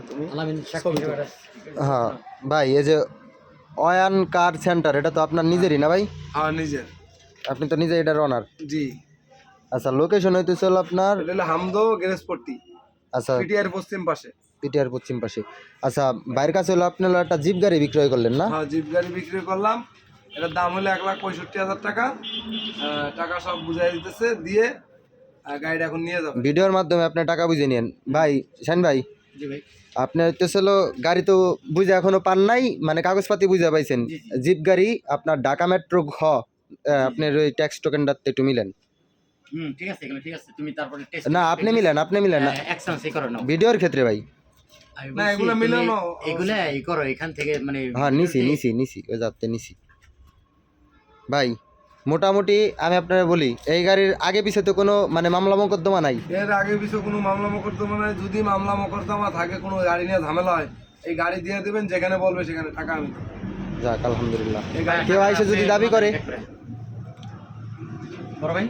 তুমি হ্যাঁ ভাই, এই যে অয়ান কার সেন্টার, এটা তো আপনার নিজেরই না ভাই? হ্যাঁ নিজের। আপনি তো নিজে এটার ওনার? জি। আচ্ছা, লোকেশন হইতেছে হলো আপনার, এটা হলো হামদো গ্যারেজপট্টি, আচ্ছা পিটিআর পশ্চিম পাশে। পিটিআর পশ্চিম পাশে। আচ্ছা, বাইরের কাছে হলো আপনার একটা জিপ গাড়ি বিক্রয় করলেন না? হ্যাঁ জিপ গাড়ি বিক্রি করলাম, এটার দাম হলো 1,65,000 টাকা। টাকা সব বুঝাই দিতেছে, দিয়ে গাড়িটা এখন নিয়ে যাবে। ভিডিওর মাধ্যমে আপনি টাকা বুঝে নিয়েন ভাই। শাহিন ভাই, জি ভাই। আপনি হইতেছে হলো গাড়ি তো বুঝে এখনো পান নাই, মানে কাগজপাতি বুঝে পাইছেন। জিপ গাড়ি আপনার ঢাকা মেট্রো আপনার ওই ট্যাক্স টোকেনটাতে একটু মিলেন। ঠিক আছে, এগুলো ঠিক আছে, তুমি তারপরে টেস্ট না, আপনি মিলেন না এক্সচেঞ্জ করো না ভিডিওর ক্ষেত্রে ভাই। না এগুলো মিলানো, এগুলা ই করো এখান থেকে, মানে হ্যাঁ নিছি ওই যাতে নিছি ভাই। মোটামুটি আমি আপনারা বলি, এই গাড়ির আগে পিছে তো কোনো মানে মামলা মোকদ্দমা নাই? এর আগে পিছু কোনো মামলা মোকদ্দমা নাই। যদি মামলা মোকদ্দমা থাকে, কোনো গাড়ি নিয়ে ঝামেলা হয়, এই গাড়ি দিয়ে দেবেন, যেখানে বলবে সেখানে টাকা আমি দেব। যাক আলহামদুলিল্লাহ। এই গাড়ি কেউ আইসে যদি দাবি করে, বড় ভাই